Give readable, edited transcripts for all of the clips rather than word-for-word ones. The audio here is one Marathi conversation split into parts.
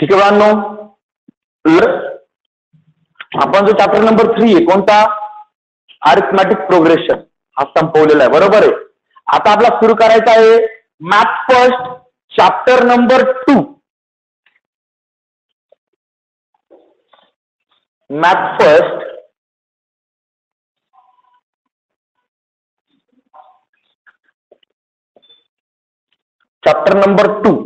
ठीक आहे बाळांनो, आपण जो चॅप्टर नंबर 3 आहे कोणता, अरिथमॅटिक प्रोग्रेशन, हा संपवलेला आहे. बरोबर आहे. आता आपला सुरू करायचा आहे math first chapter number 2. Math first chapter number 2.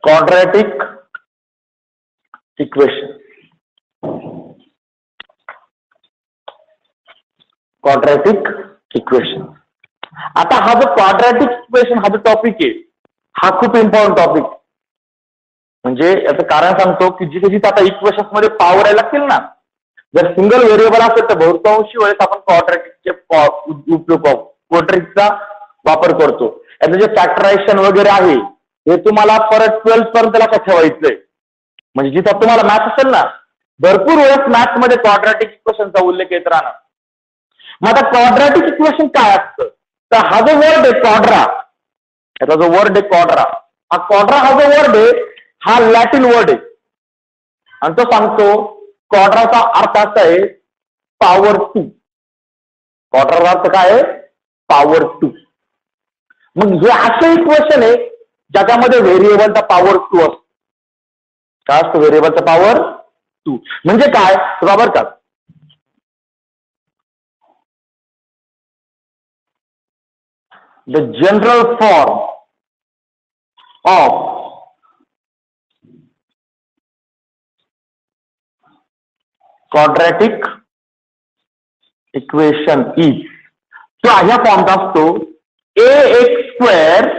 Quadratic equation. Quadratic equation. आता हा जो क्वाड्रॅटिक इक्वेशन हा जो टॉपिक आहे, हा खूप इम्पॉर्टंट टॉपिक. म्हणजे याचं कारण सांगतो की जिथे जिथे आता इक्वेशन्स मध्ये पॉवर यायला लागतील ना, जर सिंगल व्हेरिएबल असेल तर बहुतांशी वेळेस आपण क्वाड्रॅटिकचा वापर करतो. याचं जे फॅक्टरायझेशन वगैरे आहे हे तुम्हाला परत 12th पर्यंत लक्षात ठेवायचंय. म्हणजे जिथं तुम्हाला मॅथ असेल ना, भरपूर वेळेस मॅथ मध्ये क्वाड्रॅटिक इक्वेशनचा उल्लेख येत राहणार. मग आता क्वाड्रॅटिक इक्वेशन काय असतं, तर हा जो वर्ड आहे क्वाड्रा, याचा जो वर्ड आहे क्वाड्रा, हा जो वर्ड आहे हा लॅटिन वर्ड आहे आणि तो सांगतो क्वाड्राचा अर्थ असा आहे पॉवर 2. क्वाड्राचा अर्थ काय आहे, पॉवर 2. मग हे असं इक्वेशन आहे ज्याच्यामध्ये व्हेरिएबलचा पॉवर 2 असतो. काय असतो व्हेरिएबलचा पॉवर 2? म्हणजे काय बरोबर का, the general form of quadratic equation is, तो अशा फॉर्मचा असतो ax²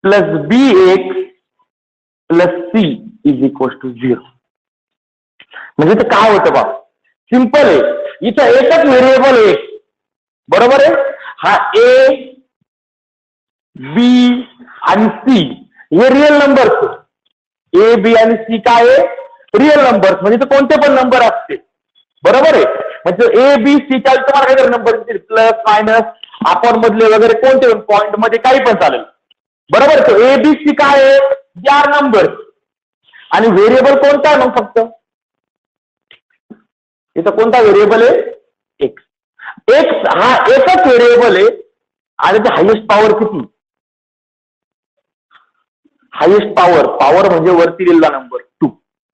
+ bx + c = 0. म्हणजे ते काय होतं बा, सिंपल आहे. इथं एकच व्हेरिएबल आहे, बरोबर आहे. हा ए, बी आणि सी हे रिअल नंबर्स. ए, बी आणि सी काय आहे, रिअल नंबर्स. म्हणजे कोणते पण नंबर असते, बरोबर आहे. म्हणजे ए, बी, सी च्या तुम्हाला काहीतरी नंबर दिसतील, प्लस मायनस आपण मधले वगैरे कोणते पॉईंट मध्ये काही पण चालेल, बरोबर. तो ए, बी, सी काय आहे, दे आर नंबर्स. आणि व्हेरिएबल कोणता आहे मग, फक्त इथं कोणता व्हेरिएबल आहे, एक्स. एक्स हा एकच व्हेरिएबल आहे आणि ते हायेस्ट पॉवर किती, हायेस्ट पॉवर म्हणजे वरती लिहिलेला नंबर 2,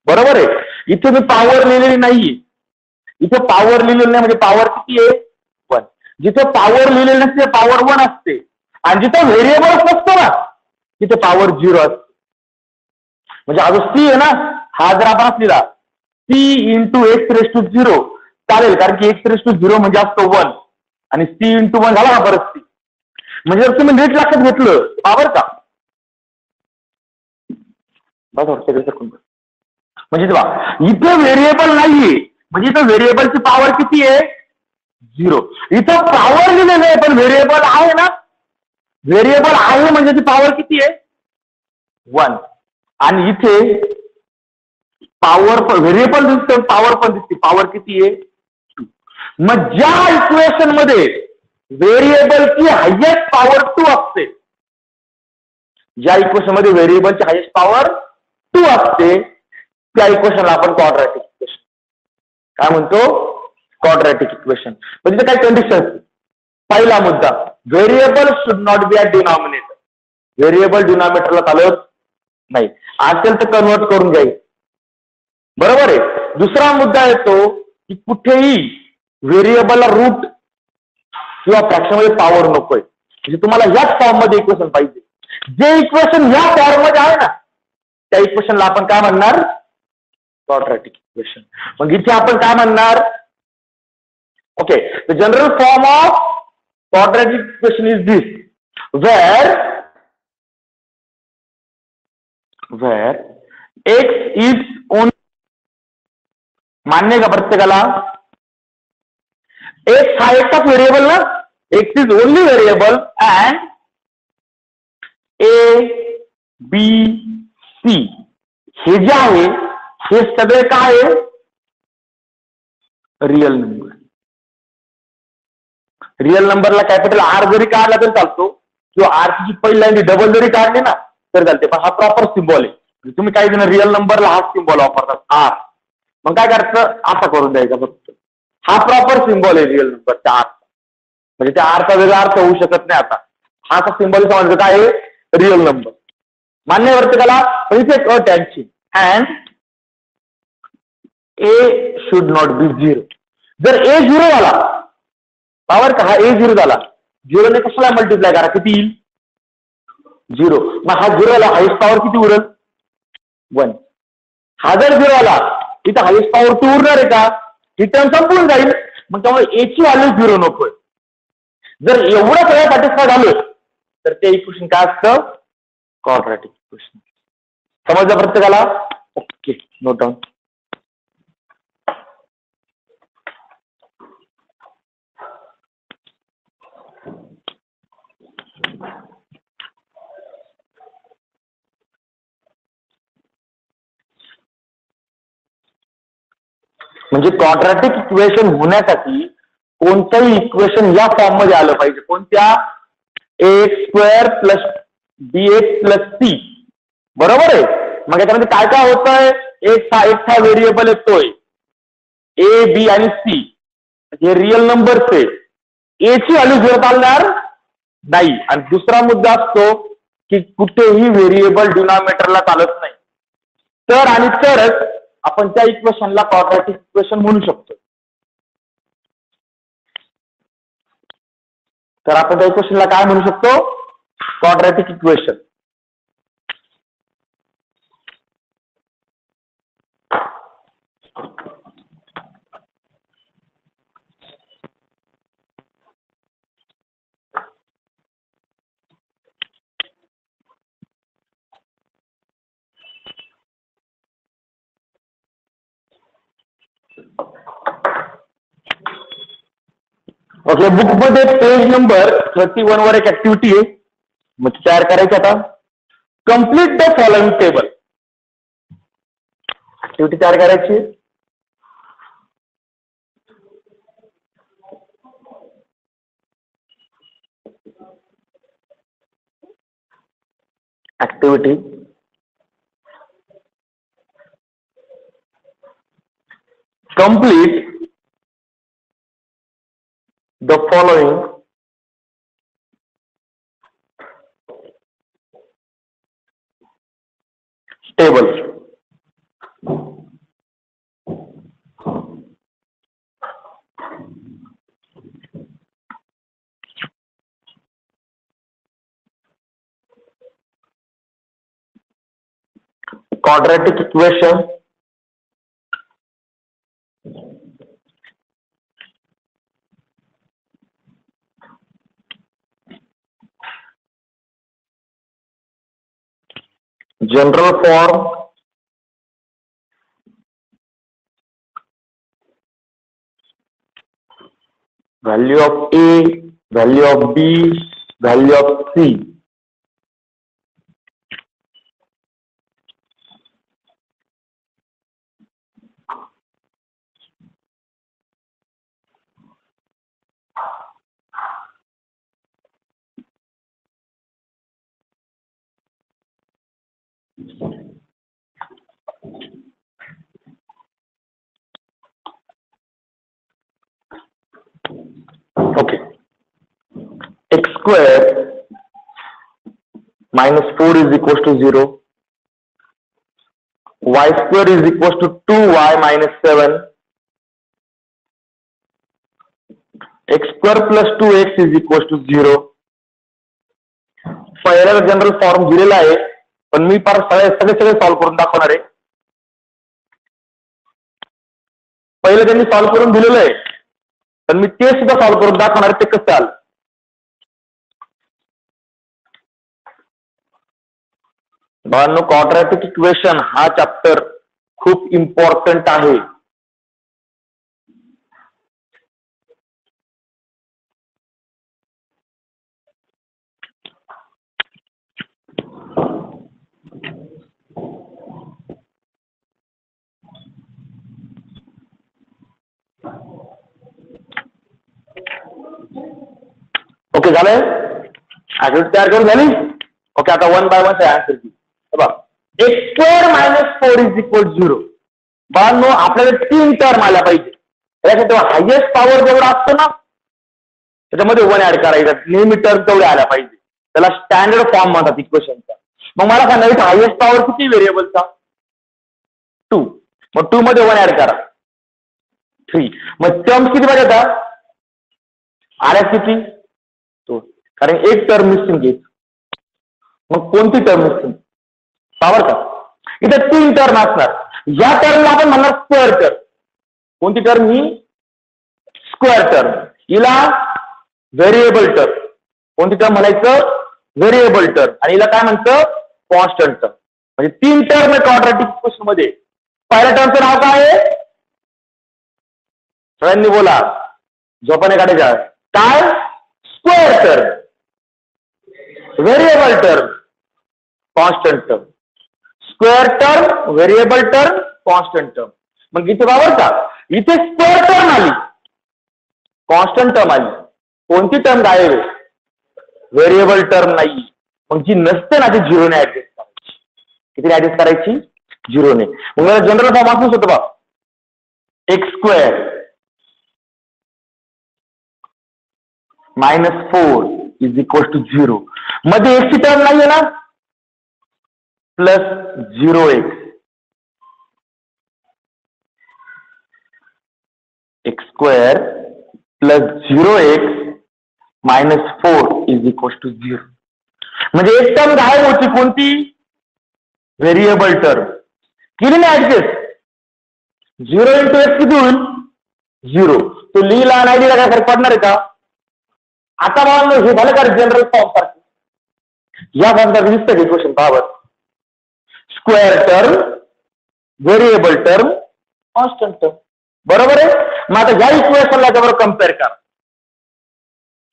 बरोबर आहे. इथे मी पॉवर लिहिलेली नाहीये, इथे पॉवर लिहिलेली नाही म्हणजे पॉवर किती आहे, 1. जिथे पॉवर लिहिलेली नसते पॉवर 1 असते आणि जिथे व्हेरिएबल नसतो ना तिथे पॉवर 0 असते. म्हणजे हा जो सी आहे ना, हा जर आपण लिहिला c × x⁻0 चालेल, कारण की x⁻0 म्हणजे असतो 1 आणि c × 1 झाला ना परत c. म्हणजे जर तुम्ही नीट लक्षात घेतलं पॉवर का, म्हणजे इथे व्हेरिएबल नाहीये म्हणजे इथं व्हेरिएबलची पॉवर किती आहे, 0. इथं पॉवर लिहिलेलं आहे पण व्हेरिएबल आहे ना, व्हेरिएबल आहे म्हणजे ती पॉवर किती आहे, 1. आणि इथे पॉवर पण व्हेरिएबल दिसते, पॉवर पण दिसते, पॉवर किती आहे, 2. मग ज्या इक्वेशन मध्ये व्हेरिएबलची हायेस्ट पॉवर 2 असते, ज्या इक्वेशन मध्ये व्हेरिएबलची हायेस्ट पॉवर 2 असते त्या इक्वेशनला आपण क्वाड्रॅटिक इक्वेशन काय म्हणतो, क्वाड्रॅटिक इक्वेशन. म्हणजे काय कंडिशन, पहिला मुद्दा variable should not be at denominator, variable डिनॉमिनेटरला चालत नाही, असेल तर कन्वर्ट करून घ्यायचं, बरोबर आहे. दुसरा मुद्दा येतो की कुठेही व्हेरिएबलला रूट किंवा फ्रॅक्शन मध्ये पॉवर नकोय, म्हणजे तुम्हाला ह्याच फॉर्म मध्ये इक्वेशन पाहिजे. जे इक्वेशन ह्या फॉर्म मध्ये आहे ना त्या इक्वेशनला आपण काय म्हणणार, क्वाड्रॅटिक इक्वेशन. मग इथे आपण काय म्हणणार, okay, the general form of quadratic equation is this, where x is only, मान्य का प्रत्येकाला, एक्स हा एकच व्हेरिएबल ना, x is only variable and a, b, c हे जे आहे हे सगळे काय आहे, रिअल नंबर. रिअल नंबरला कॅपिटल आर जरी काढला तरी चालतो, किंवा आरची पहिली लाईन डबल जरी काढली ना तर चालते, पण हा प्रॉपर सिम्बॉल आहे. तुम्ही काही जण रिअल नंबरला हा सिम्बॉल वापरतात आर, मग काय करायचं असा करून द्यायचा फक्त. हा प्रॉपर सिम्बॉल आहे रिअल नंबरचा आर, म्हणजे त्या आरचा वेगळा अर्थ होऊ शकत नाही. आता हा सिम्बॉल समजलं काय आहे, रिअल नंबर. मान्य प्रत्येकाला, पण इथे एक अट त्यांची, and A should not B zero. जर ए झिरो झाला, पॉवर का हा ए झिरो झाला, झिरोने कशाला मल्टिप्लाय करा, किती येईल, झिरो. मग हा झिरो आला, हाईस्ट पॉवर किती उरेल, 1. हा जर झिरो आला, इथं हाईस्ट पॉवर 2 उरणार आहे का, ही टर्म संपून जाईल. मग त्यामुळे एची व्हॅल्यू झिरो नकोय. जर एवढं सगळं सॅटिस्फाय झालं तर ते इक्वेशन काय असतं, क्वाड्रॅटिक इक्वेशन. समजलं प्रत्येकाला, ओके, नोट डाऊन. म्हणजे क्वाड्रॅटिक इक्वेशन होण्यासाठी कोणतंही इक्वेशन या फॉर्म मध्ये आलं पाहिजे, कोणत्या, a² plus bx plus c, बरोबर आहे. मग याच्यामध्ये काय काय होतंय, एक हा व्हेरिएबल येतोय ए बी आणि सी, हे रिअल नंबर्स आहे. ए ची व्हॅल्यू झिरो चालणार नाही, आणि दुसरा मुद्दा असतो की कुठेही व्हेरिएबल डिनॉमिनेटरला चालत नाही. तर आणि तरच आपण त्या इक्वेशनला क्वाड्रॅटिक इक्वेशन म्हणू शकतो. तर आपण त्या इक्वेशनला काय म्हणू शकतो, क्वाड्रॅटिक इक्वेशन. ओके, बुक मध्ये पेज नंबर 31 वर एक ऍक्टिव्हिटी आहे, मग तयार करायची. आता complete the following table, activity तयार करायची. Activity complete the following tables. Quadratic equation, general form, value of A, value of B, value of C. Okay, x square minus 4 is equals to 0, y square is equals to 2y minus 7, x square plus 2x is equals to 0. पहिला जनरल फॉर्म दिलेला आहे, पण मी पार सगळे सॉल्व्ह करून दाखवणार आहे. पहिले त्यांनी सॉल्व्ह करून दिलेलं आहे, पण मी ते सुद्धा सॉल्व्ह करून दाखवणार आहे, ते कसं आलं. बाळांनो, क्वाड्रॅटिक इक्वेशन हा चॅप्टर खूप इम्पॉर्टंट आहे. झालंय? आकृती तयार करून झाली? ओके, आता 1 by 1 आन्सर की बघा. x² - 4 = 0. बाळांनो आपल्याला 3 टर्म आल्या पाहिजे. त्याच्यात हायेस्ट पॉवर जेवढा असतो ना त्याच्यामध्ये 1 ऍड करायचा. नेहमी टर्म तेवढे आल्या पाहिजे. त्याला स्टँडर्ड फॉर्म म्हणतात इक्वेशनचा. मग मला सांगा इथे हायेस्ट पॉवर किती व्हेरिएबलचा? 2. मग 2 मध्ये 1 ऍड करा 3. मग टर्म्स किती पाहिजे आता? आल्या किती? 2. कारण एक टर्म मिसिंग घेत. मग कोणती टर्म मिसिंग? पॉवर का? इथे 3 टर्म असणार. या टर्मला आपण म्हणणार स्क्वेअर टर्म. कोणती टर्म ही? Square term. हिला व्हेरिएबल टर्म. कोणती टर्म म्हणायचं? Variable term. आणि हिला काय म्हणतं? Constant term. म्हणजे 3 टर्म आहे क्वाड्रॅटिक इक्वेशन मध्ये. पहिल्या टर्मचं नाव काय आहे? सगळ्यांनी बोला, झोपाने काढायच्या. काय? Square term, variable term, constant term. Square term, variable term, constant term. मग इथे बाबर का इथे स्क्वेअर टर्म आली, कॉन्स्टंट टर्म आली. कोणती टर्म गायब आहे? व्हेरिएबल टर्म नाही. मग जी नसते ना ती 0 ने ऍडजस्ट करायची. किती ऍडजस्ट करायची? 0 ने. मग जनरल फॉर्म असंच होतं बा. x² - 4 = 0. मध्ये x ची टर्म नाहीये ना? Plus 0x. x² + 0x - 4 = 0. म्हणजे एक टर्म गायब होती. कोणती? Variable term. केली ना ऍडजस्ट? 0 × x किती होईल? 0. तो लिहिला नाही लिहिला काय फरक पडणार आहे का? आता बघा हे झालं का जनरल फॉर्म सारखं? या फॉर्म सारखं दिसतं equation power. Square term, variable term, constant term. बरोबर आहे? मग आता या इक्वेशनला त्याबरोबर कम्पेअर करा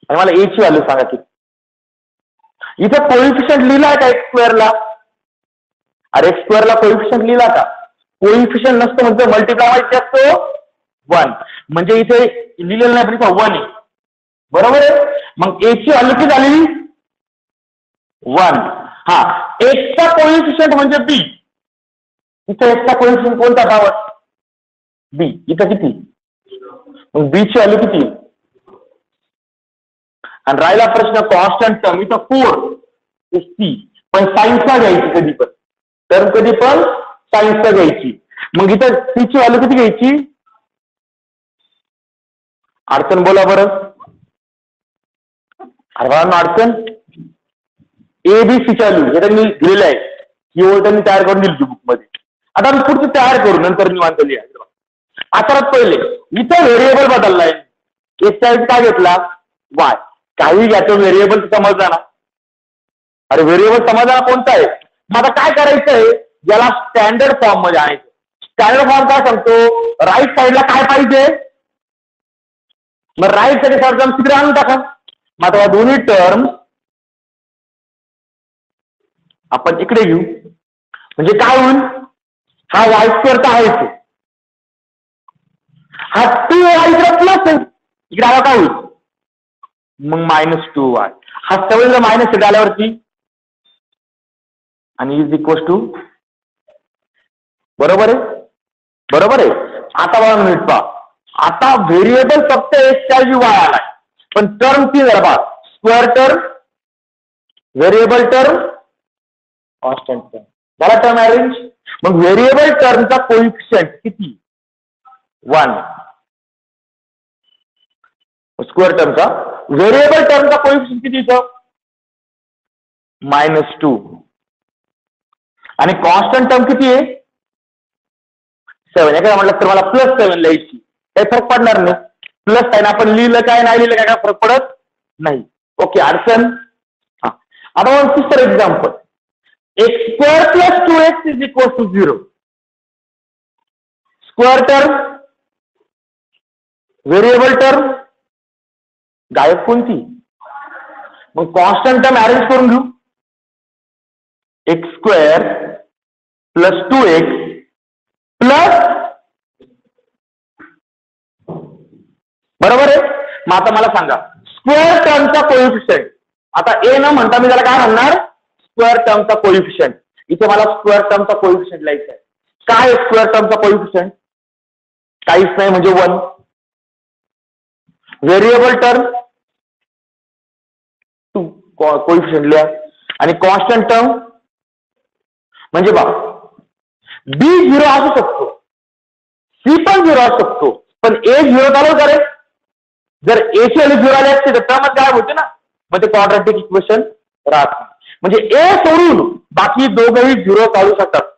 आणि मला ए ची व्हॅल्यू सांगा की. इथे कोइफिशियंट लिहिलाय का x² ला? अरे x² ला कोइफिशियंट लिहिला का? कोइफिशियंट नसतं म्हणजे मल्टिप्लाय व्हायचे असतो 1. म्हणजे इथे लिहिलेलं नाही पण इथं 1 आहे. बरोबर आहे? मग ए ची व्हॅल्यू किती झाली? 1. हा, एक्सचा कोइफिशियंट म्हणजे बी. इथे एक्सचा कोइफिशियंट कोणता पॉवर? बी. इथं किती? मग बी ची व्हॅल्यू किती? आणि राहिला प्रश्न कॉन्स्टंट टर्म. इथं 4 सी. पण सायन्सला घ्यायची कधी पण. टर्म कधी पण सायन्सला घ्यायची. मग इथं सी ची व्हॅल्यू किती घ्यायची? अडचण बोला बरं. अडचण ABC चालू हे त्यांनी दिलेलं आहे. ही ओळ त्यांनी तयार करून दिली बुक मध्ये. आता मी पुढची तयार करू नंतर निवांत लिहा. आता पहिले इथं व्हेरिएबल बदललाय. एक्स काय घेतला? वाय. काही घ्यायचं व्हेरिएबल समजला ना? अरे व्हेरिएबल समजला कोणता आहे? मग आता काय करायचंय? याला स्टँडर्ड फॉर्म मध्ये आणायचं. स्टँडर्ड फॉर्म काय सांगतो? राईट साईडला काय पाहिजे? मग राईट साईड टर्म तिकडे आणून टाका. मग आता दोन्ही टर्म आपण इकडे घेऊ. म्हणजे काय होईल? हा y² तर आहेच. हा 2y इकडे प्लस आहे. इकडे आला काय होईल? मग -2y. हा सगळं मायनस इकडे आल्यावरती आणि इज इक्वल टू. बरोबर आहे? बरोबर आहे. आता बघा मिनिट पहा. आता व्हेरिएबल फक्त x ऐवजी y आलाय. पण टर्म 3 झाला पहा. Square term, variable term, constant term. झाला टर्म अरेंज. मग व्हेरिएबल टर्मचा कोइफिशियंट किती? 1. स्क्वेअर टर्मचा. व्हेरिएबल टर्मचा कोइफिशियंट किती इथं? -2. आणि कॉन्स्टंट टर्म किती आहे? 7. काय म्हटलं तर मला +7 लिहायची. काही फरक पडणार नाही. प्लस साइन आपण लिहिलं काय नाही लिहिलं काय फरक पडत नाही. ओके. अडचण. हा, आता तिसरं example. x² + 2x = 0. Square term, variable term गायब कोणती? मग कॉन्स्टंट टर्म अरेंज करून घेऊ. x² + 2x plus. बरोबर आहे? मग आता मला सांगा स्क्वेअर टर्मचा कोइफिशियंट. आता ए न म्हणता मी त्याला काय म्हणणार, स्क्वेअर टर्मचा कोइफिशियंट. इथे मला स्क्वेअर टर्मचा कोइफिशियंट लिहायचा आहे. काय आहे स्क्वेअर टर्मचा कोइफिशियंट? काहीच नाही म्हणजे 1. व्हेरिएबल टर्म 2 कोइफिशियंट लिहा. आणि कॉन्स्टंट टर्म म्हणजे बा बी 0 असू शकतो, सी पण 0 असू शकतो, पण ए 0 चालू करे. जर ए ची व्हॅल्यू 0 आली असते तर टर्म गायब होते ना, मग ते क्वाड्रॅटिक इक्वेशन राहत. म्हणजे ए सोडून बाकी दोघेही 0 चालू शकतात.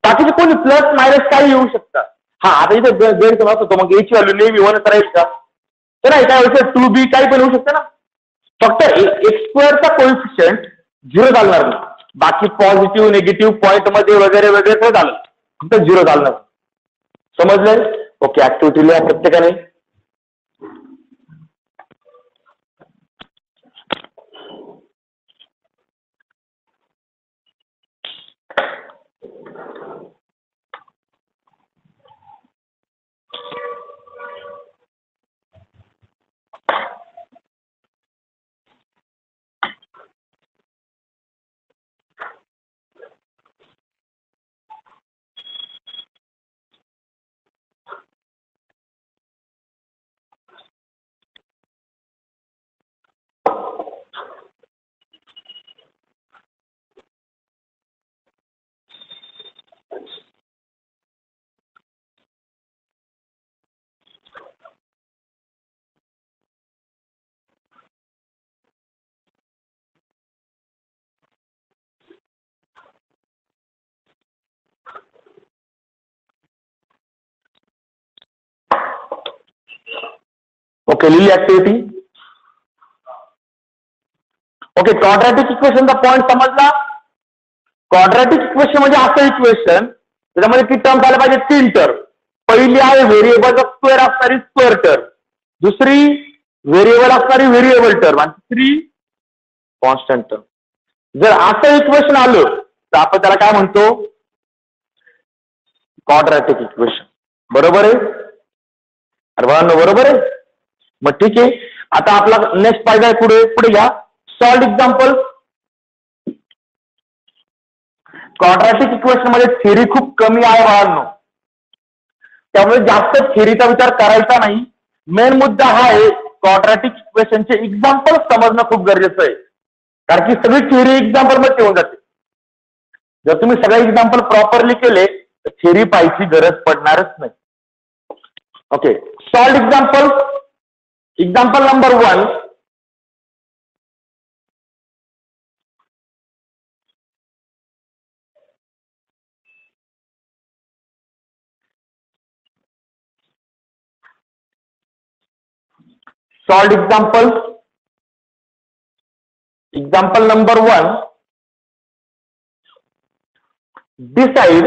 बाकीचे कोणी प्लस मायनस काही येऊ शकतात. हा आता इथे गैरसमज होतो, मग ए ची व्हॅल्यू नेहमी 1 राहील का? तर नाही, काय होतं 2b काही पण होऊ शकतं ना. फक्त एक्स स्क्वेअरचा कोइफिशियंट 0 चालणार नाही. बाकी पॉझिटिव्ह निगेटिव्ह पॉईंट मध्ये वगैरे वगैरे चालेल, फक्त 0 चालणार. समजलंय? ओके, ऍक्टिव्हिटी लिहा प्रत्येकाने. ओके, लिहिली ऍक्टिव्हिटी. ओके, क्वाड्रॅटिक इक्वेशनचा पॉईंट समजला. क्वाड्रॅटिक इक्वेशन म्हणजे असं इक्वेशन त्याच्यामध्ये किती टर्म झाले पाहिजे? 3 टर्म. पहिली आहे व्हेरिएबलचा स्क्वेअर असणारी स्क्वेअर टर्म, दुसरी व्हेरिएबल असणारी व्हेरिएबल टर्म, आणि तिसरी कॉन्स्टंट टर्म. जर असं इक्वेशन आलं तर आपण त्याला काय म्हणतो? Quadratic equation. बरोबर आहे? अरे बरोबर आहे. मग ठीक आहे, आता आपला नेक्स्ट पाहिजे आहे पुढे घ्या. Solved example. क्वाड्रॅटिक इक्वेशन मध्ये थेरी खूप कमी आहे बाळांनो, त्यामुळे जास्त थेरीचा विचार करायचा नाही. मेन मुद्दा हा आहे क्वाड्रॅटिक इक्वेशनचे एक्झाम्पल समजणं खूप गरजेचं आहे, कारण की सगळी थेरी एक्झाम्पल मध्ये होऊन जाते. जर तुम्ही सगळे एक्झाम्पल प्रॉपरली केले तर थेरी पाहायची गरज पडणारच नाही. Okay, solved example. Example number 1. Solved example. Example number 1. Decide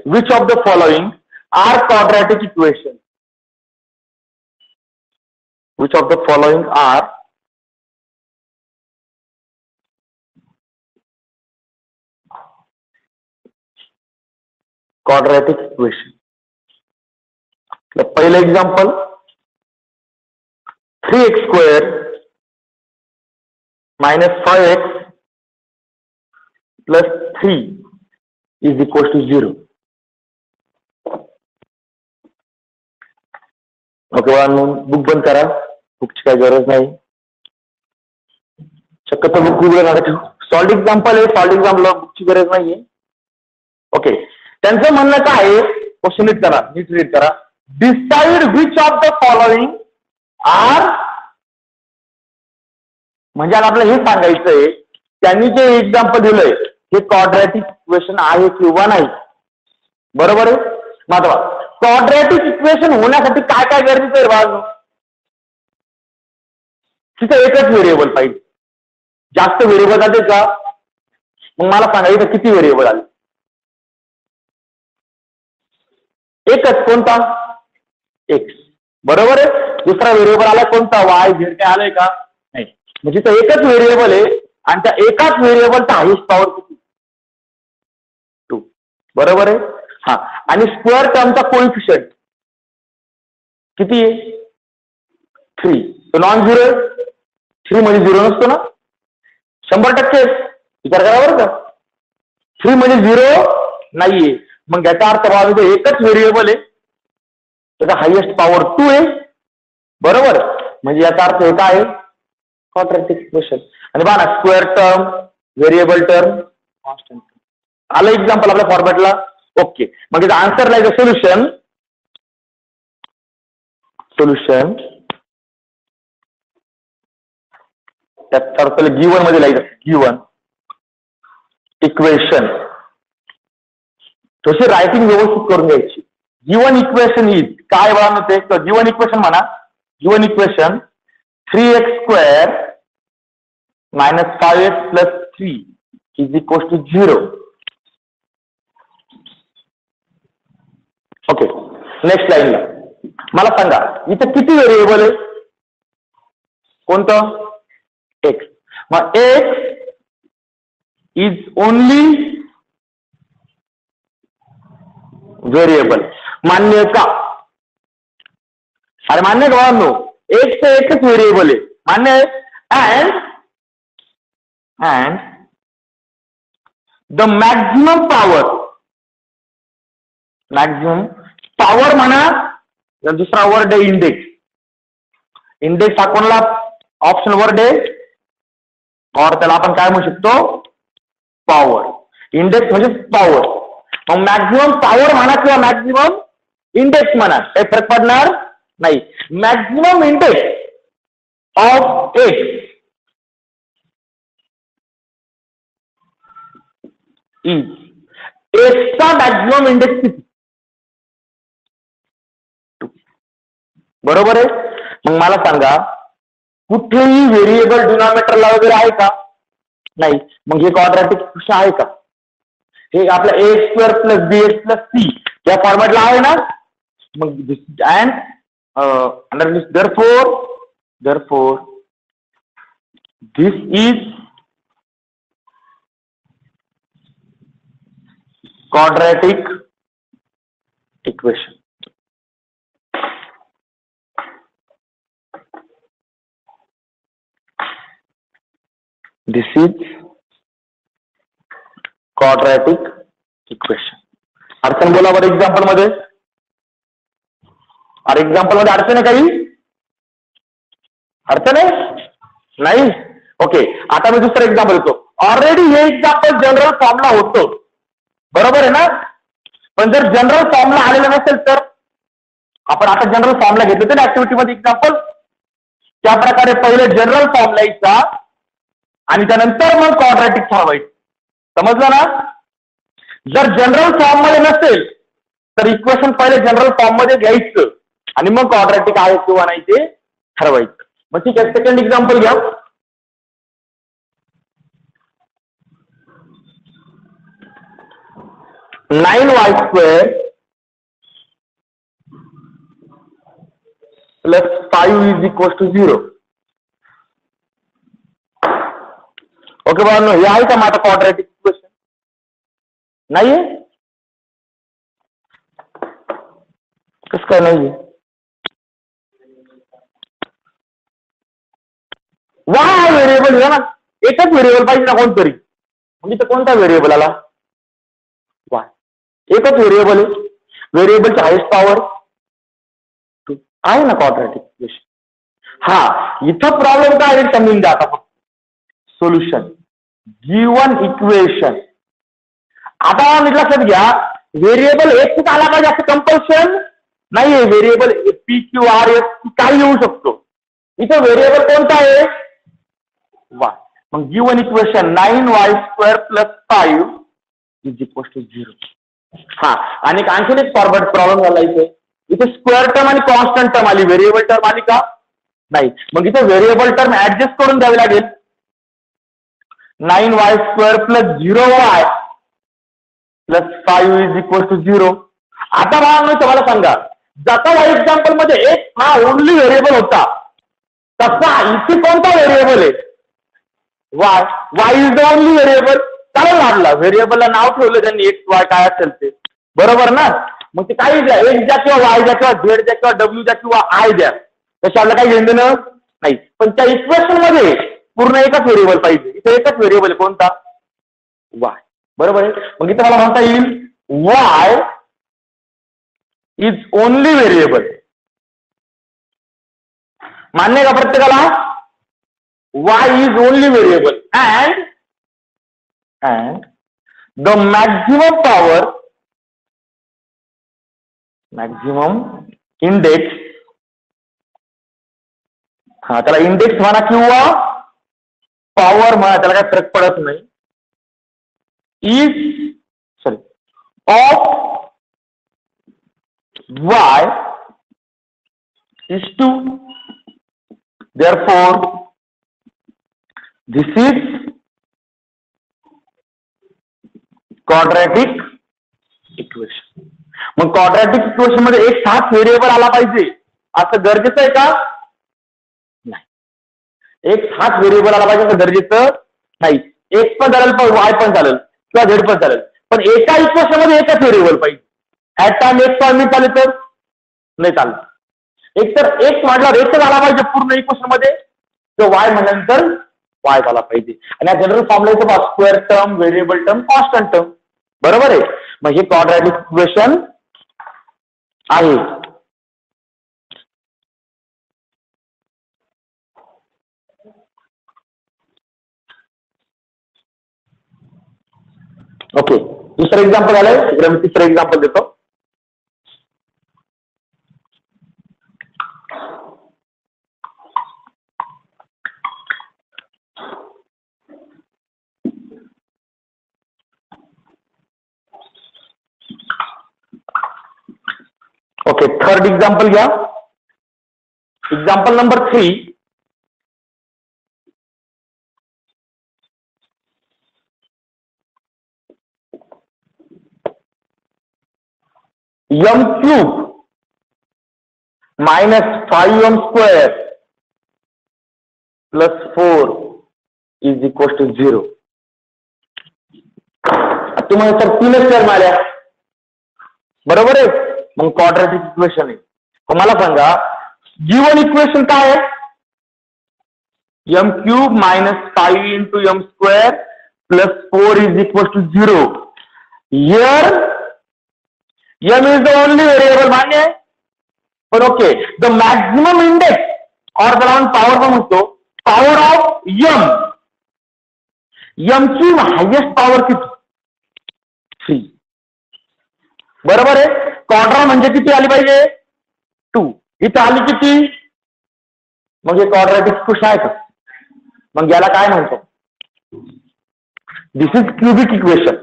which of the following are quadratic equations. Which of the following are quadratic equation? The पहिलं example, 3x square minus 5x plus 3 is equal to 0. Okay, book बंद करा. बुकची काही गरज नाही. शक्यतो बुक उघडं नका ठेवू. सॉल्ड एक्झाम्पल आहे, सॉल्ड एक्झाम्पल बुकची गरज नाहीये. ओके, त्यांचं म्हणणं काय आहे? क्वेश्चन नीट रीड करा. Decide which of the following are, म्हणजे आपल्याला हे सांगायचंय त्यांनी जे एक्झाम्पल दिलंय हे क्वाड्रॅटिक इक्वेशन आहे किंवा नाही. बरोबर आहे? मात्र क्वाड्रॅटिक इक्वेशन होण्यासाठी काय काय गरजेचं आहे बाळांनो? तिथं एकच व्हेरिएबल पाहिजे. जास्त व्हेरिएबल आले का? मग मला सांगा इथं किती व्हेरिएबल आले? एकच. कोणता? एक्स. बरोबर आहे. दुसरा व्हेरिएबल आला कोणता, वाय झेड काय आलंय का, नाही. म्हणजे तो एकच व्हेरिएबल आहे आणि त्या एकाच व्हेरिएबलचा हायेस्ट पॉवर किती, 2. बरोबर आहे. हा, आणि स्क्वेअर टर्मचा कोइफिशियंट किती आहे, 3. तो नॉन झिरो आहे. 3 म्हणजे झिरो नसतो ना, 100% विचार करा बरं का. 3 म्हणजे झिरो नाहीये. मग याचा अर्थ बघा एकच व्हेरिएबल आहे, त्याचा हायेस्ट पॉवर 2 आहे. बरोबर. म्हणजे याचा अर्थ हे काय आहे, क्वाड्रॅटिक इक्वेशन. आणि बघा ना, square term, variable term, constant. आलं एक्झाम्पल आपल्या फॉर्मॅटला. ओके. मग याचा आन्सर लाईक सोल्युशन. त्यात पहिले गिवन मध्ये लाईक गिवन इक्वेशन, तशी रायटिंग व्यवस्थित करून द्यायची. गिवन इक्वेशन इज काय बघा ते, गिवन इक्वेशन म्हणा. Given equation 3x² - 5x + 3 = 0. Okay. Next लाईनला मला सांगा इथे किती व्हेरिएबल आहे, कोणतं, x. मग x इज ओनली व्हेरिएबल. मान्य का, अरे मान्य का नो, एक से एकच व्हेरिएबल आहे, मान्य आहे. अँड द मॅक्झिमम पॉवर म्हणा, दुसरा वर्ड आहे इंडेक्स. इंडेक्स हा कोणला ऑप्शन वर्ड आहे, और त्याला आपण काय म्हणू शकतो, पॉवर. इंडेक्स म्हणजे पॉवर. मग मॅक्झिमम पॉवर म्हणा किंवा मॅक्झिमम इंडेक्स म्हणा, काही फरक पडणार नाही. Maximum index of x is एक्सचा मॅक्झिमम इंडेक्स किती, 2. बरोबर आहे. मग मला सांगा कुठेही व्हेरिएबल डिनॉमिनेटरला वगैरे आहे का, नाही. मग हे क्वाड्रॅटिक इक्वेशन आहे का, हे आपलं a² + bx + c या फॉर्मॅटला आहे ना. मग and under therefore this is quadratic equation. This is quadratic equation. अडचण बोला बरं एक्झाम्पल मध्ये. अरे एक्झाम्पल मध्ये अडचण आहे काही, अडचण आहे नाही. ओके. आता मी दुसरं एक्झाम्पल देतो. ऑलरेडी हे एक्झाम्पल जनरल फॉर्मला होतं, बरोबर आहे ना. पण जर जनरल फॉर्मला आलेलं नसेल तर आपण आता जनरल फॉर्मला घेतलं होतं ना ऍक्टिव्हिटी मध्ये एक्झाम्पल, त्या प्रकारे पहिले जनरल फॉर्म लिहायचा आणि त्यानंतर मग क्वाड्रॅटिक ठरवायचं. समजलं ना. जर जनरल फॉर्म मध्ये नसेल तर इक्वेशन पहिले जनरल फॉर्म मध्ये घ्यायचं आणि मग क्वाड्रॅटिक आहे किंवा नाही ते ठरवायचं. मग ठीक आहे, सेकंड एक्झाम्पल घ्या. (9y² + 5 = 0. ओके बाळांनो, हे आहे का माझा क्वाड्रॅटिक इक्वेशन, नाहीये. कसं काय नाहीये, वाय व्हेरिएबल आहे ना, एकच व्हेरिएबल पाहिजे ना कोणतरी. म्हणजे तर कोणता व्हेरिएबल आला, वाय. एकच व्हेरिएबल आहे, व्हेरिएबलची हायेस्ट पॉवर 2 आहे ना क्वाड्रॅटिक इक्वेशन. हा, इथं प्रॉब्लेम काय आहे समजून द्या आता. Solution given equation. आता लक्षात घ्या, व्हेरिएबल एक्स आला पाहिजे असं कंपल्शन नाहीये. Variable p q r s काही येऊ शकतो. इथं व्हेरिएबल कोणता आहे, वाय. मग गिवन इक्वेशन 9y² + 5 = 0. हा, आणि आणखीन एक फॉरवर्ड प्रॉब्लेम झाला इथे स्क्वेअर टर्म आणि कॉन्स्टंट टर्म आली, व्हेरिएबल टर्म आली का, नाही. मग इथे व्हेरिएबल टर्म ऍडजस्ट करून द्यावी लागेल. 9y² + 0y + 5 = 0. आता मला सांगा जसा या एक्झाम्पल मध्ये एक हा ओनली व्हेरिएबल होता, तसा इथे कोणता व्हेरिएबल आहे? Y. Y is the only variable. चालेल आपला व्हेरिएबलला नाव ठेवलं त्यांनी, एक्स वाय काय असेल ते, बरोबर ना? मग ते काही द्या, एक्स द्या किंवा वाय द्या किंवा झेड द्या किंवा डब्ल्यू द्या किंवा आय द्या, त्याच्याला काही घेणं देणं नाही. पण त्या इक्वेशन मध्ये पूर्ण एकच व्हेरिएबल पाहिजे. इथे एकच व्हेरिएबल आहे, कोणता? वाय. बरोबर आहे. मग इथे मला म्हणता येईल वाय इज ओनली व्हेरिएबल. मान्य का प्रत्येकाला? Y is only variable and the maximum index, हा त्याला इंडेक्स म्हणा किंवा पॉवर म्हणा, त्याला काय फरक पडत नाही, of y is 2. Therefore, this is quadratic equation. मग quadratic equation मध्ये एक साथ व्हेरिएबल आला पाहिजे असं गरजेचं आहे का? नाही. एक साथ व्हेरिएबल आला पाहिजे असं गरजेचं नाही. एक पण चालेल, पण वाय पण चालेल किंवा झेड पण चालेल, पण एका इक्वेशन मध्ये एकच व्हेरिएबल पाहिजे. ऍट टाइम एक पण चालेल तर नाही चालत. एक तर एक म्हटल्यावर एकच आला पाहिजे पूर्ण इक्वेशन मध्ये, किंवा वाय म्हटल्यानंतर वाय झाला पाहिजे. आणि या जनरल फॉर्म्युला येतो square term, variable term, constant term. बरोबर आहे. मग हे क्वाड्रॅटिक इक्वेशन आहे. ओके, दुसरं एक्झाम्पल झालंय. इकडे मी तिसरं एक्झाम्पल देतो. ओके, थर्ड एक्झाम्पल घ्या. Example number 3. m cube minus 5m square plus 4 is equal to 0. तुम्हाला सर तीनच टर्म आल्या, बरोबर आहे. मग क्वाड्रॅटिक इक्वेशन आहे. मला सांगा गिवन इक्वेशन काय आहे? m cube minus 5 into m square plus 4 is equal to 0. Here m is the only variable, मान्य आहे. पण ओके, द मॅक्झिमम इंडेक्स और त्याला आपण पॉवर पण म्हणतो, पॉवर ऑफ m ची हायेस्ट पॉवर किती? 3. बरोबर आहे. क्वाड्रा म्हणजे किती आली पाहिजे? 2. इथे आली किती? मग हे क्वाड्रॅटिक इक्वेशन आहे का? मग याला काय म्हणतो? दिस इज क्यूबिक इक्वेशन.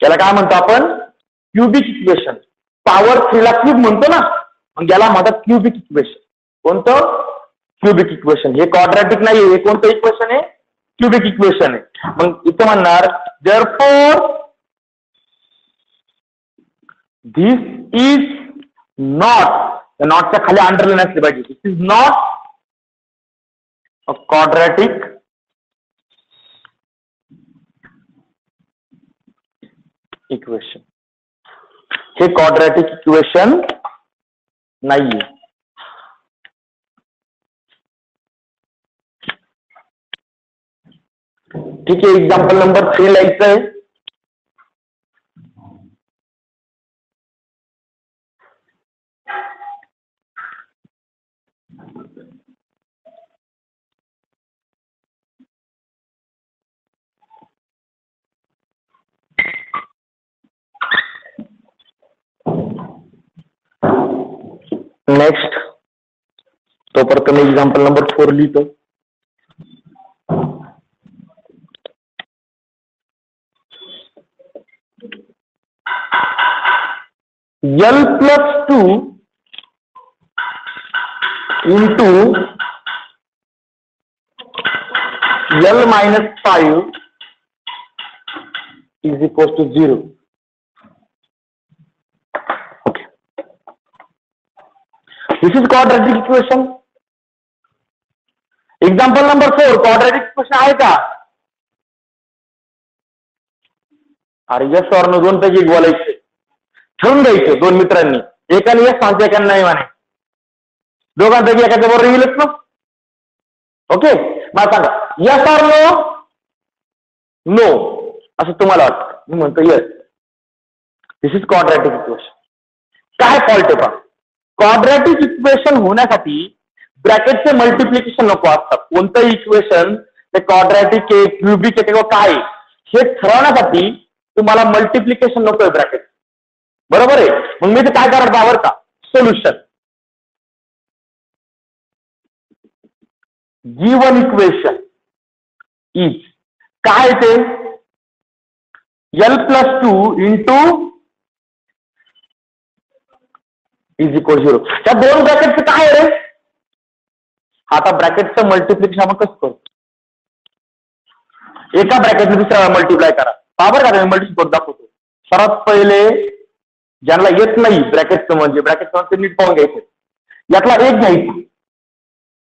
याला काय म्हणतो आपण? Cubic equation. पॉवर 3 ला क्यूब म्हणतो ना, मग याला म्हणतात क्यूबिक इक्वेशन. कोणतं? Cubic equation. हे क्वाड्रॅटिक नाही, हे कोणतं इक्वेशन आहे? क्यूबिक इक्वेशन आहे. मग इथं म्हणणार देअरफॉर दिस इज नॉट, नॉटच्या खाली अंडरलाईन असली पाहिजे, this is not a quadratic equation. हे क्वाड्रॅटिक इक्वेशन नाहीये. ठीक आहे, एक्झाम्पल नंबर 3 लिहायचं आहे. नेक्स्ट, तोपर्यंत मी एक्झाम्पल नंबर 4 लिहितो. L plus 2 into L minus 5 is equal to 0. This is quadratic equation. Example number 4 quadratic equation आहे का? अरे यस ऑर नो दोन पैकी बोलायचे, ठरवून द्यायचे दोन मित्रांनी, एकाने यस सांगते एकाने नाही म्हणे, दोघांपैकी एकाच्या बरोबर येईलच ना. ओके, मला सांगा यस ऑर नो. नो असं तुम्हाला वाटतं, मी म्हणतो yes. This is quadratic equation. काय फॉल्ट आहे पहा, क्वाड्रॅटिक इक्वेशन होण्यासाठी ब्रॅकेटचे मल्टिप्लिकेशन नको असतात. कोणतंही इक्वेशन ते क्वाड्रॅटिक आहे, क्युबिक आहे किंवा काय हे ठरवण्यासाठी तुम्हाला मल्टिप्लिकेशन नकोय ब्रॅकेट. बरोबर आहे. मग मी ते काय करणार पावर का, सोल्युशन. गिवन इक्वेशन इज काय ते L+2 इंटू इज इक्वल 0. त्या दोन ब्रॅकेटचं काय आहे रे? आता ब्रॅकेटचं मल्टिप्लिकेशन आपण कसं करतो, एका ब्रॅकेटने दुसऱ्याला मल्टिप्लाय करा. पावर का मल्टिप्लाय दाखवतो. सर्वात पहिले ज्यांना येत नाही ब्रॅकेटचं म्हणजे ब्रॅकेटचं ते नीट पाहून घ्यायचं. यातला एक घ्यायचं,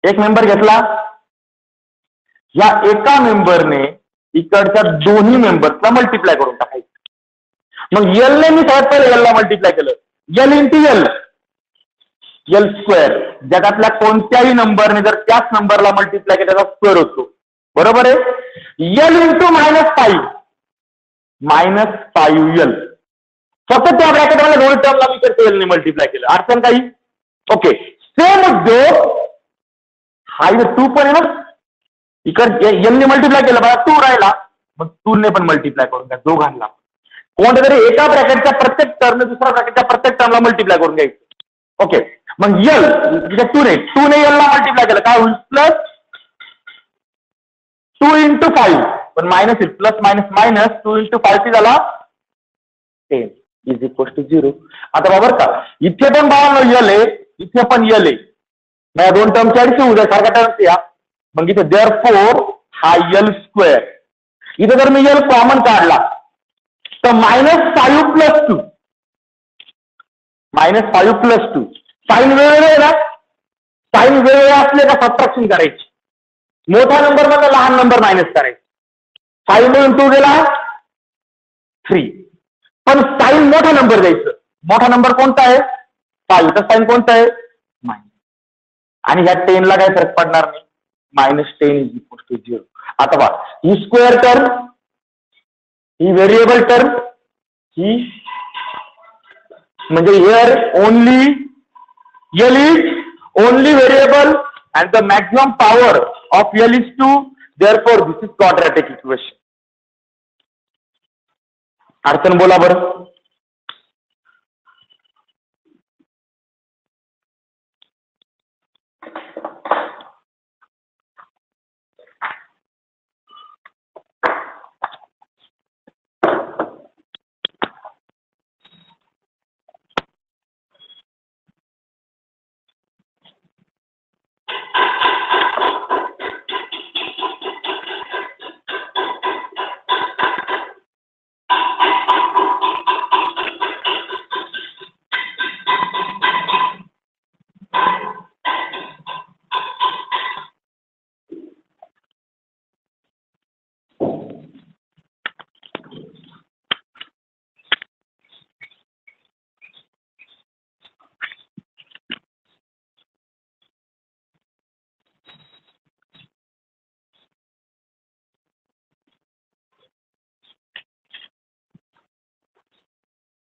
एक मेंबर घेतला, या एका मेंबरने इकडच्या दोन्ही मेंबर्सला मल्टिप्लाय करून टाकायचं. मग एल ने मी सर्वात पहिले एल ला मल्टिप्लाय केलं, L into L, L square. जगातल्या कोणत्याही नंबरने जर त्याच नंबरला मल्टिप्लाय केला त्याचा स्क्वेअर होतो. बरोबर आहे. L into -5, -5l. फक्त त्या ब्रॅकेटमध्ये दोन टर्मला मी करतो एल ने मल्टिप्लाय केलं, अडचण काही. ओके, सेम उद्योग हा इथं 2 पण आहे ना, इकडे एल ने मल्टिप्लाय केलं बघा 2 राहिला, मग 2 ने पण मल्टिप्लाय करून घ्या दोघांना. कोणत्या तरी एका ब्रॅकेटच्या प्रत्येक टर्मने दुसऱ्या ब्रॅकेटच्या प्रत्येक टर्मला मल्टिप्लाय करून घ्यायचं. ओके, मग एल 2 ने एल ला मल्टिप्लाय केलं काय होईल, प्लस 2 इंटू 5, पण मायनस येईल, प्लस मायनस 2 इंटू 5 झाला 10 इज इक्वल टू 0. आता बरोबर का, इथे पण बाबा एल आहे, इथे पण एल आहे, माझ्या दोन टर्मची ऍडिशन होऊ द्या सारख्या टर्मची या. मग इथे देअरफोर हा एल स्क्वेअर, इथे जर मी एल कॉमन काढला तर -5 + 2, -5 + 2. साईन वेगवेगळे ना, साईन वेगवेगळे असले का सबट्रॅक्शन करायची, मोठा नंबर मधला लहान नंबर मायनस करायचा. 5 मधून 2 गेला 3, पण साईन मोठा नंबर द्यायचं. मोठा नंबर कोणता आहे 5, तर साईन कोणता आहे मायनस. आणि ह्या 10 ला काही फरक पडणार नाही, -10 इज इक्वल टू 0. आता पहा, ही स्क्वेअर टर्म, ही व्हेरिएबल टर्म, ही म्हणजे here only L is only variable and the maximum power of L is 2. Therefore this is quadratic equation. अडचण बोला बरं.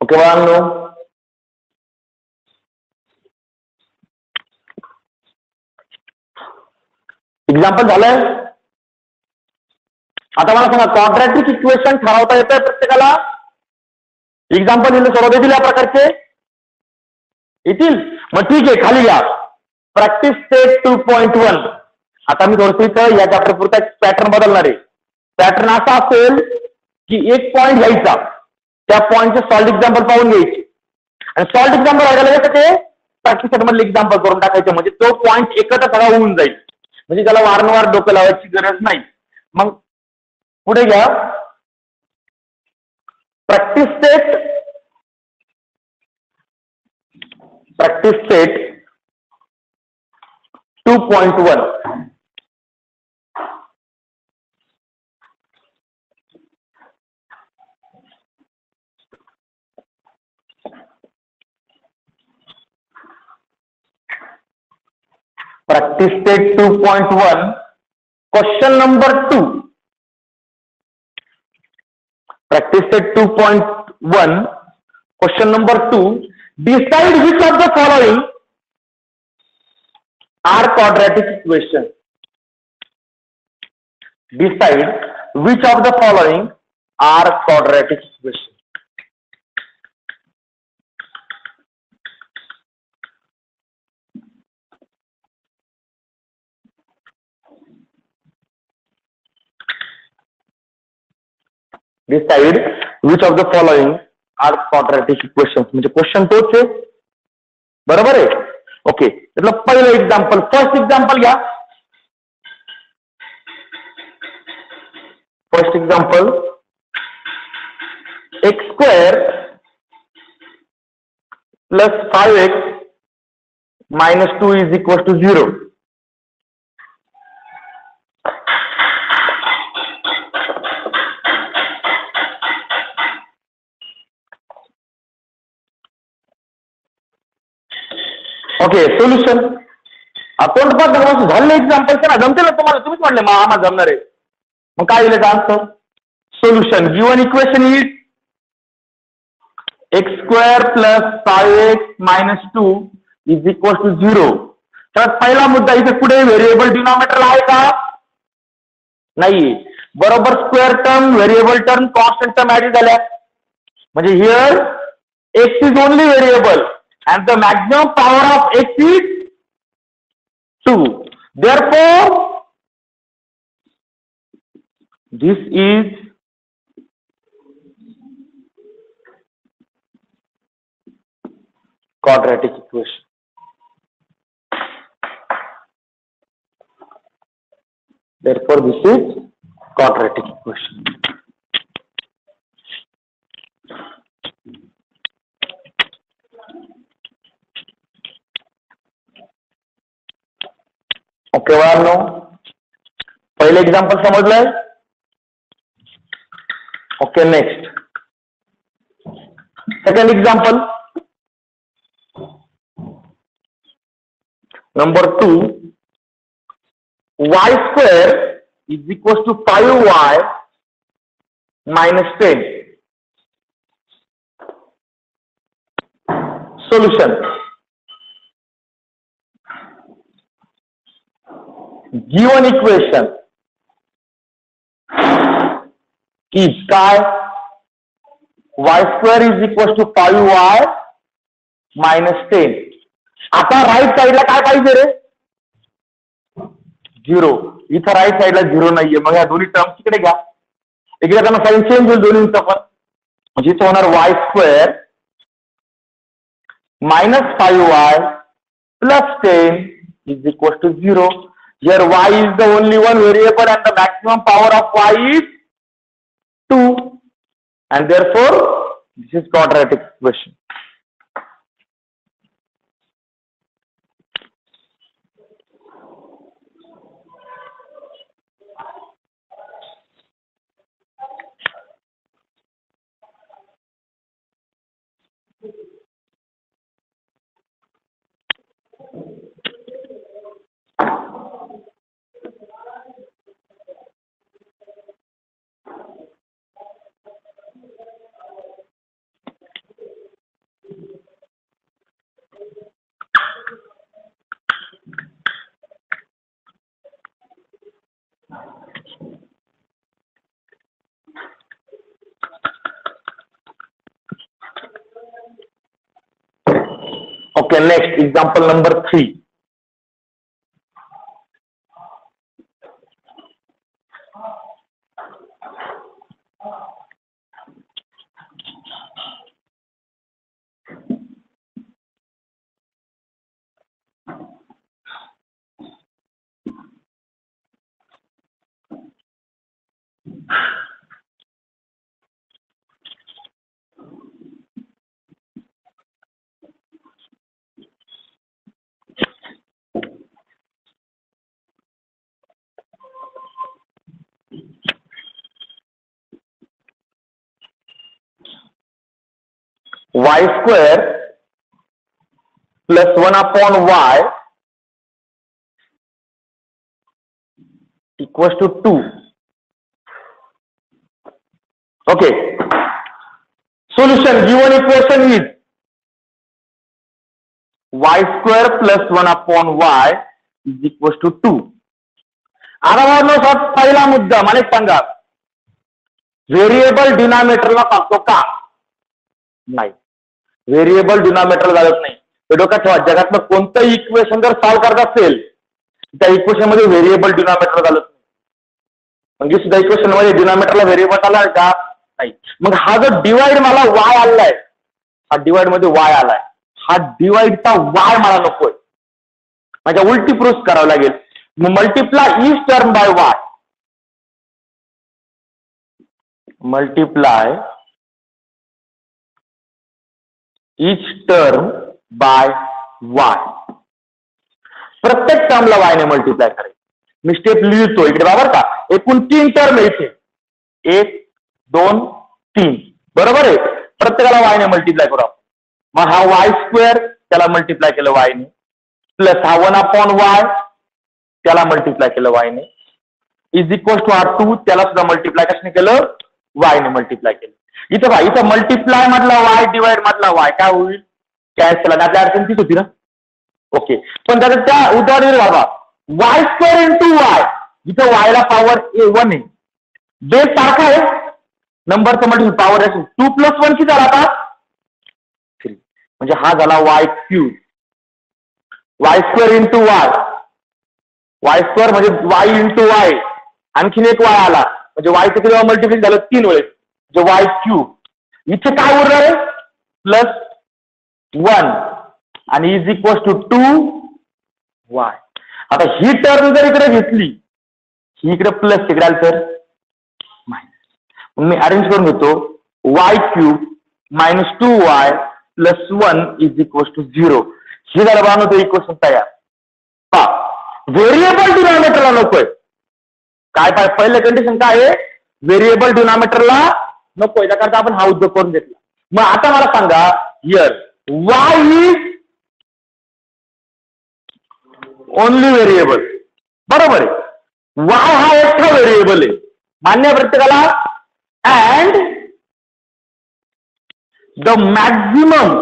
ओके बाळांनो, एक्झाम्पल झालंय. आता मला सांगा क्वाड्रॅटिक इक्वेशन ठरवता येतंय प्रत्येकाला? एक्झाम्पल दिले सोडवता येतील या प्रकारचे? येतील. मग ठीक आहे, खाली घ्या प्रॅक्टिस सेट 2.1. आता मी थोडंसं इथं या चॅप्टर पुरता पॅटर्न बदलणार आहे. पॅटर्न असा असेल की एक पॉईंट घ्यायचा, त्या पॉईंटचे सॉल्ड एक्झाम्पल पाहून घ्यायचे आणि सॉल्ड एक्झाम्पल व्हायला ते प्रॅक्टिस सेट मधले एक्झाम्पल करून टाकायचे, म्हणजे तो पॉईंट एकत्र सगळा होऊन जाईल, म्हणजे त्याला वारंवार डोकं लावायची गरज नाही. मग पुढे घ्या practice set 2.1. Practice state 2.1. Question number 2. Practice state 2.1. Question number 2. Decide which of the following are quadratic equations. Decide which of the following are quadratic equations. Decide which of the following are quadratic equations. म्हणजे क्वेश्चन तोच आहे, बरोबर आहे. ओके, मतलब पहिलं एक्झाम्पल, फर्स्ट एक्झाम्पल घ्या. First example, x square plus 5x minus 2 is equal to 0. Okay, solution. आपण झालेलं एक्झाम्पल ना, जमते ना तुम्हाला, तुम्हीच म्हटले मग आम्हाला जमणार आहे. मग काय दिलं answer? Solution. Given equation is x square plus 5x minus 2 is equal to 0. तर पहिला मुद्दा, इथे पुढे व्हेरिएबल डिनॉमिनेटर आहे का? नाही. बरोबर square term, variable term, constant term add झाल्या. म्हणजे here x is only variable and the maximum power of x is 2. Therefore, this is quadratic equation. Therefore, this is quadratic equation. Okay वारनो, पहिले एक्झाम्पल समजलंय. Okay, next second example. Number 2, y square is equal to 5y minus 10. Solution. Given equation is काय? y square is equal to 5y minus 10. आता राईट साइडला काय पाहिजे रे? 0. इथं राईट साइडला 0 नाहीये. मग या दोन्ही टर्म्स तिकडे घ्या. इकडे त्यांना साइन चेंज होईल दोन्हींचा पण. म्हणजे इथं होणार y square minus 5y plus 10 is equal to 0. Here y is the only one variable and the maximum power of y is 2, and therefore this is quadratic equation. Okay, next example number 3. y² plus 1 upon y equals to 2. Okay. Solution given equation is y² plus 1 upon y is equals to 2. आता पहिला मुद्दा मला सांगा, व्हेरिएबल डिनॉमिनेटरला टाकतो का? नाही, व्हेरिएबल डिनॉमिनेटर घालत नाही. हे डोक्यात ठेवा, जगातलं कोणतंही इक्वेशन जर सॉल्व्ह करत असेल त्या इक्वेशन मध्ये व्हेरिएबल डिनॉमिनेटर घालत नाही. म्हणजे सुद्धा इक्वेशन मध्ये डिनॉमिनेटरला व्हेरिएबल आलाय का? नाही. मग हा जो डिवाइड मला वाय आलाय, हा डिवाइड मध्ये वाय आलाय, हा डिवाइडचा वाय मला नकोय, माझ्या उलटी प्रूफ करावं लागेल. Multiply each term by Y, multiply each term by Y. प्रत्येक टर्मला वाय ने मल्टिप्लाय करायचं. मी स्टेप लिहितो इकडे बरोबर का? एकूण 3 टर्म इथे 1 2 3 बरोबर आहे. प्रत्येकाला वाय ने मल्टिप्लाय करू आपण. मग हा y² त्याला मल्टिप्लाय केलं वाय ने, प्लस हा 1 अपॉन वाय त्याला मल्टिप्लाय केलं वाय ने, इज इक्वल टू हा 2 त्याला सुद्धा मल्टिप्लाय कशाने केलं? वाय ने मल्टिप्लाय केलं. इथं बघा, इथं मल्टिप्लाय मधला वाय डिवाइड मधला वाय काय होईल? कॅन्सल. आपल्या अडचण तीच होती ना. ओके, पण त्याचा त्या उदाहरण बाबा y² इंटू वाय, इथं वायला पॉवर 1 आहे, बेस सारखा आहे, नंबरचं मल्टिपल पॉवर 2 प्लस 1 किती झाला आता? 3. म्हणजे हा झाला y³ y² into Y, y² म्हणजे y इंटू वाय, आणखीन एक वाय आला म्हणजे वायचं किती मल्टिप्लिकेशन झालं? 3 वेळेस, म्हणजे y³. इथे काय उरणार आहे? प्लस 1 आणि इज इक्वल टू 2y. आता ही टर्म जर इकडे घेतली, ही इकडे प्लस तिकडे आलं तर मायनस. मी अरेंज करून घेतो, y³ minus 2y plus 1 is equal to 0. हे झालं बनवतो इक्वेशन तयार. पा व्हेरिएबल डिनॉमिनेटरला नकोय. काय पाय पहिलं कंडिशन काय आहे? व्हेरिएबल डिनॉमिनेटरला नकोय, त्याकरता आपण हा उद्योग करून घेतला. मग आता मला सांगा, here y is only variable, बरोबर आहे. वाय हा एकटा व्हेरिएबल आहे, मान्य प्रत्येकाला. अँड द मॅक्झिमम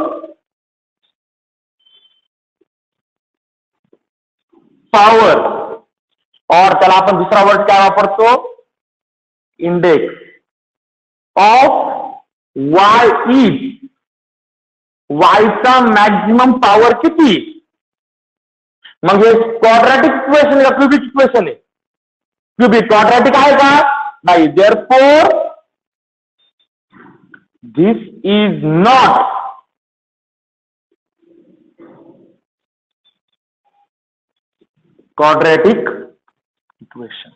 पॉवर, और त्याला आपण दुसरा वर्ड काय वापरतो? इंडेक्स ऑफ वाय इज, वायचा मॅक्झिमम पॉवर किती? मग हे क्वाड्रॅटिक इक्वेशन का क्युबिक इक्वेशन आहे? क्युबिक. क्वाड्रॅटिक आहे का? नाही. Therefore this is not quadratic equation.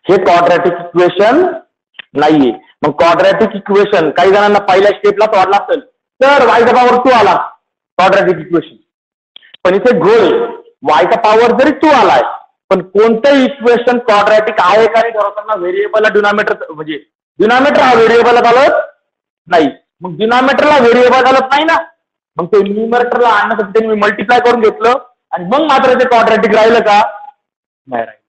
हे क्वाड्रॅटिक इक्वेशन नाहीये. मग क्वाड्रॅटिक इक्वेशन काही जणांना पहिल्या स्टेपला वाढला असेल तर वायचा पॉवर 2 आला क्वाड्रॅटिक इक्वेशन. पण इथे घोळ, वायचा पॉवर जरी 2 आलाय पण कोणतंही इक्वेशन क्वाड्रॅटिक आहे का नाही ठरवताना व्हेरिएबलला डिनॉमिनेटर, म्हणजे डिनॉमिनेटर हा व्हेरिएबलला घालत नाही. मग डिनॉमिनेटरला व्हेरिएबल घालत नाही ना, मग ते न्यूमरेटरला आणण्यासाठी त्यांनी मल्टिप्लाय करून घेतलं आणि मग मात्र ते क्वाड्रॅटिक राहिलं का? नाही राहिलं.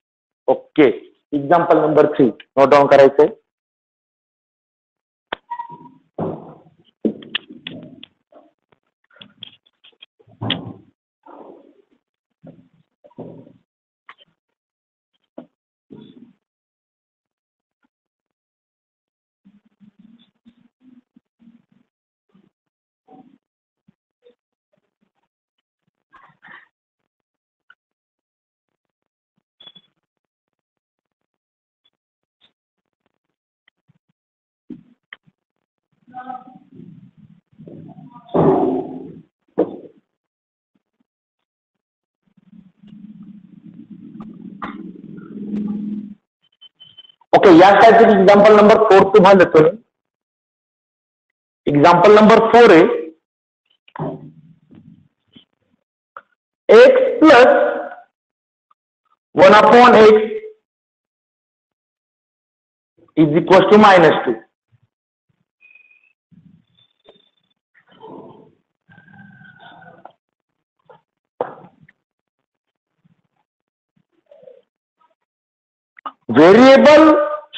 Okay, example number 3 note down करायचंय. ओके, या टाइपचे एक्झाम्पल नंबर 4 तुम्हाला देतो. एक्झाम्पल नंबर 4 आहे x plus 1 upon x is equal to -2. Variable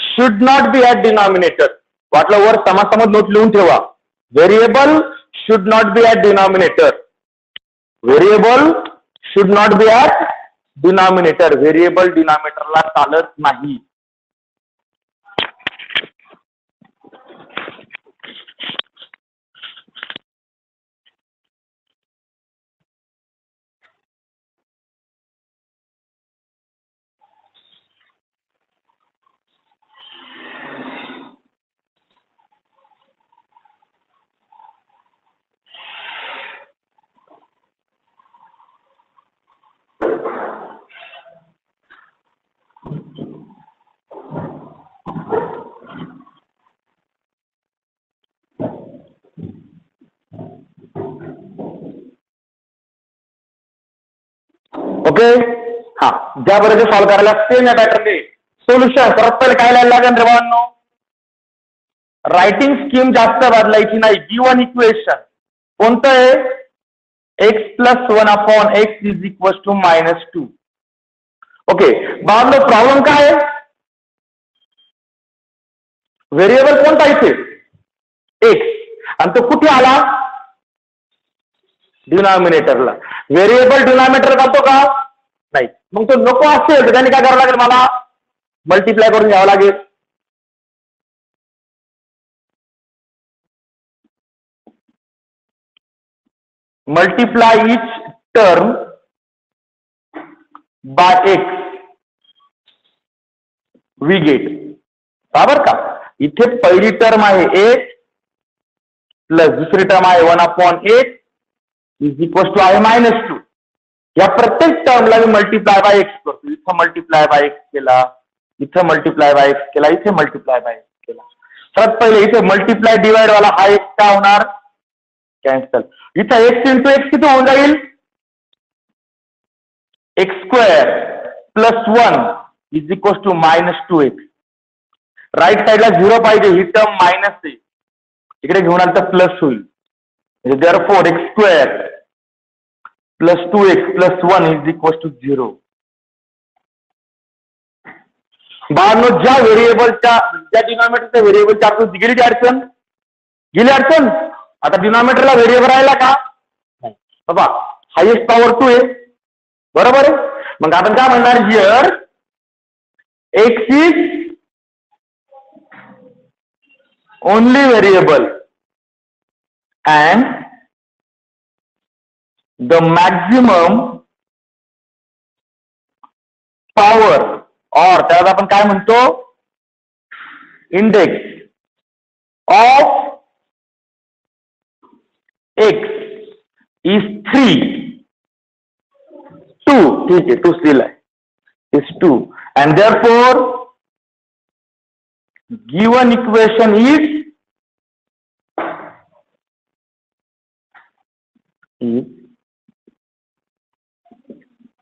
should not be at denominator. वाटलं वर समासमध नोट लिहून ठेवा. Variable should not be at denominator. Variable should not be at denominator. Variable डिनॉमिनेटरला चालत नाही. ओके. हा, ज्या बरोबर सॉल्व्ह करायला सेम या पॅटर्नने सोल्युशन. परत पहिले काय लिहायला लागेल रे बाबांनो? रायटिंग स्कीम जास्त बदलायची नाही. गिव्हन इक्वेशन कोणतं आहे? x+1/x is equal to -2. Okay बाबांनो, प्रॉब्लेम काय आहे? व्हेरिएबल कोणता इथे? एक्स. आणि तो कुठे आला? डिनॉमिनेटरला. व्हेरिएबल डिनॉमिनेटर जातो का? नाही. मग तो नको असेल तर त्याने काय करावं लागेल? मला मल्टिप्लाय करून घ्यावं लागेल. Multiply each term by x we get. बरोबर का? इथे पहिली टर्म आहे 8 प्लस दुसरी टर्म आहे 1/8 इज इक्वल टू आहे -2. या प्रत्येक टर्मला मी मल्टिप्लाय बाय एक्स करतो. इथं मल्टिप्लाय बाय एक्स केला, इथं मल्टिप्लाय बाय एक्स केला, इथे मल्टिप्लाय बाय एक्स केला. सर्वात पहिले इथे मल्टिप्लाय डिवाइड वाला हा एक्स काय होणार? कॅन्सल. इथं एक्स इंटू एक्स किती होऊन जाईल? x² + 1 is equal to -2x. Right साईडला 0 पाहिजे. ही टर्म मायनस आहे, इकडे घेऊन आलं तर प्लस होईल. therefore x² + 2x + 1 is equal to 0. बाळांनो, ज्या व्हेरिएबलच्या ज्या डिनॉमिनेटरच्या व्हेरिएबलच्या आकृती गेली अडचण गेली अडचण. आता डिनॉमिनेटरला व्हेरिएबल राहिला का? बाबा हायेस्ट पॉवर 2 आहे. बरोबर आहे. मग आपण काय म्हणणार? Here x is only variable and the maximum power or त्याला आपण काय म्हणतो? Index of x is 3. 2. ठीक आहे, 2 लिहिलाय. is 2 and therefore given equation is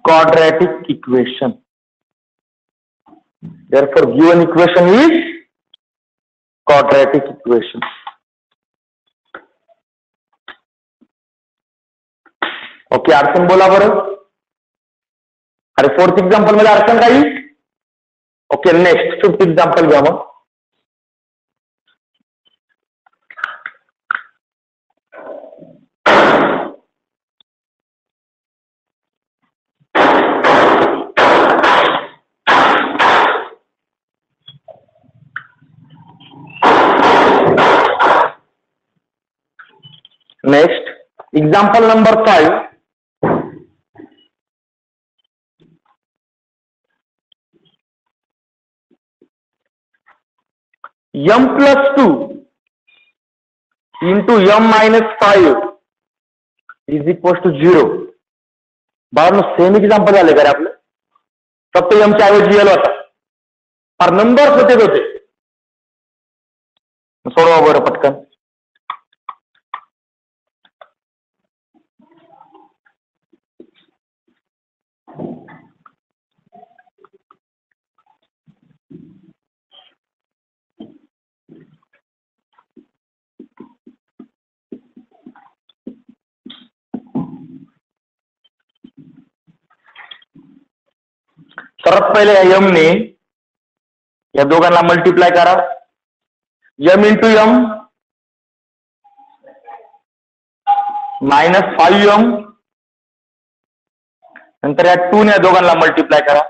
quadratic equation. Therefore given equation is quadratic equation. Okay, अडचण बोला बरं. अरे फोर्थ एक्झाम्पल मध्ये अडचण काही? ओके, नेक्स्ट फिफ्थ एक्झाम्पल घ्या मग. Next, example number 5. m plus 2 into m minus 5 is equal to 0. बाळांनो, सेम एक्झाम्पल झाले का रे आपलं? फक्त m च्या ऐवजी l होता. पर नंबर होते. सोडवा बरं पटकन. सर्वात पहिले m ने या दोघांना मल्टिप्लाय करा. m into m minus 5m, नंतर या 2 ने या दोघांना मल्टिप्लाय करा.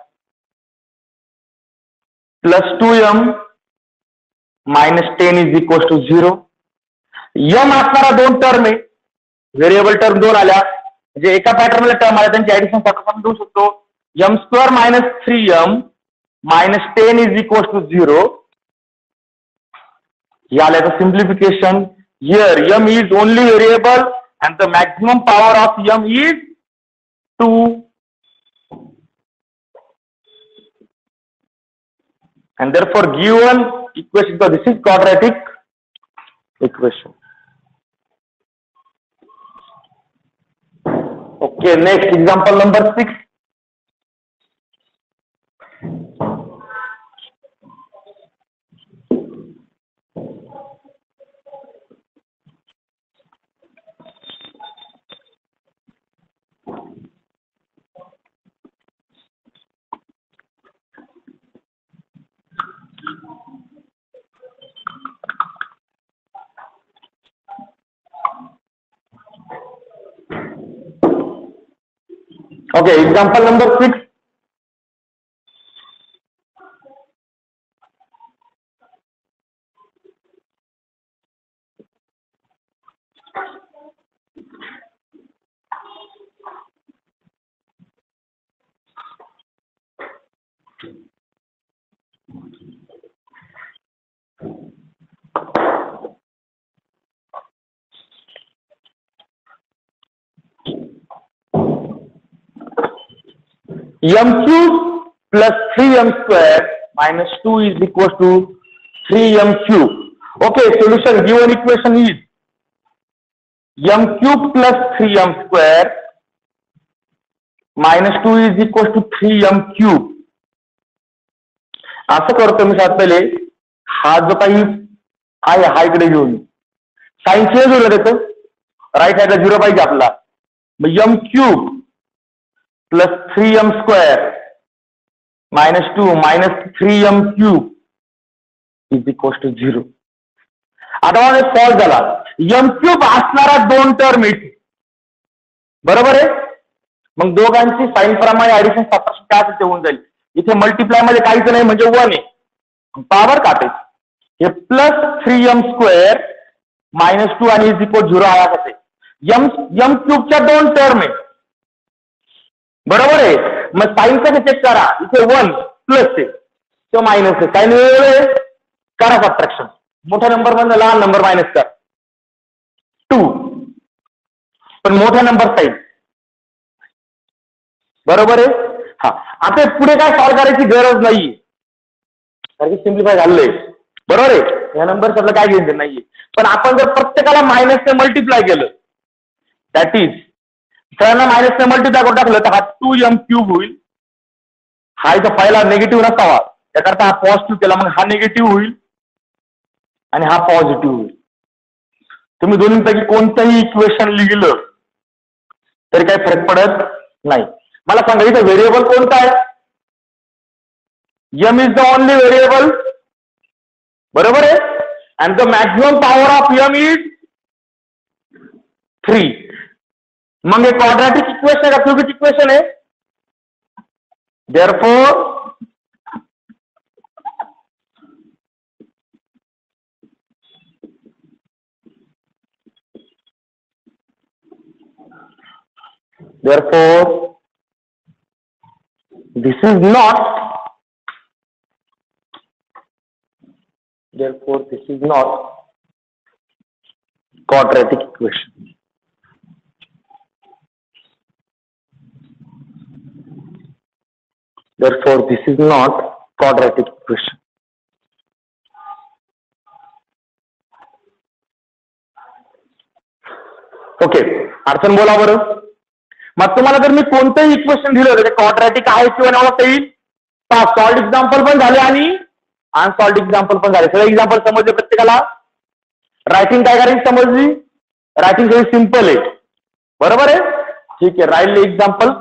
Plus 2m minus 10 is equal to 0. m असणारा 2 टर्म आहे, व्हेरिएबल टर्म 2 आल्या म्हणजे एका पॅटर्न मध्ये टर्म आल्या त्यांची ऍडिशन आपण देऊ शकतो. m square minus 3m minus 10 is equal to 0. या आल्याचं simplification. Here m is only variable and the maximum power of m is 2. And therefore given equation, so this is quadratic equation. Okay, next example number 6. Okay, example number 6. m cube plus 3m square minus 2 is equal to 3m cube. Okay, solution given equation is m cube plus 3m square minus 2 is equal to 3m cube. असं करतो मी सात पहिले हा जो काही आहे हा इकडे घेऊन साइन चेंज होईल त्याचं राईट साइडला 0 पाहिजे आपला. मग m cube plus 3m square minus 2 minus 3m cube is equal to 0. आता मला सॉल्व झाला. m क्यूब असणारा 2 टर्म येते बरोबर आहे. मग दोघांची साइन प्रमाणे ऍडिशन 1700 होऊन जाईल. इथे मल्टिप्लाय मध्ये काहीच नाही म्हणजे 1 आहे. पॉवर काटायची. हे प्लस 3m स्क्वेअर मायनस 2 आणि इज इक्वल 0 आला कसे. m क्यूबच्या 2 टर्म आहे बरोबर आहे. मग साइन कसं चेक करा. इथे 1 प्लस आहे तो मायनस आहे. साइन वेगवेगळे आहे करा सबट्रॅक्शन. मोठ्या नंबर मधून लहान नंबर मायनस कर 2 पण मोठ्या नंबर साइन बरोबर आहे. हा आता पुढे काय सॉल्व करायची गरज नाही कारण की सिम्प्लिफाय झालंय बरोबर आहे. या नंबर आपलं काय घेऊन नाहीये. पण आपण जर प्रत्येकाला मायनसने मल्टिप्लाय केलं दॅट इज सगळ्यांना मायनसने मल्टिप्लाय करून टाकलं तर हा 2m क्यूब होईल. हा इथं पहिला निगेटिव्ह नसावा त्याकरता हा पॉझिटिव्ह केला मग हा निगेटिव्ह होईल आणि हा पॉझिटिव्ह होईल. तुम्ही दोन्हीपैकी कोणतंही इक्वेशन लिहिलं तरी काही फरक पडत नाही. मला सांगा इथं व्हेरिएबल कोणता आहे. m is the only variable बरोबर आहे. And the maximum power of m is 3. मग हे क्वाड्रॅटिक इक्वेशन आहे का क्यूबिक इक्वेशन आहे. Therefore this is not quadratic equation. Therefore this is not quadratic equation. Okay अडचण बोला बरं. मग तुम्हाला जर मी कोणतंही इक्वेशन दिलं तर क्वाड्रॅटिक आहे किंवा नाही ओळखता येईल. सॉल्ड एक्झाम्पल पण झाले आणि अनसॉल्ड एक्झाम्पल पण झाले. सगळे एक्झाम्पल समजले प्रत्येकाला. रायटिंग काय करायची समजली. रायटिंग सगळी सिंपल आहे बरोबर आहे. ठीक आहे राहिले एक्झाम्पल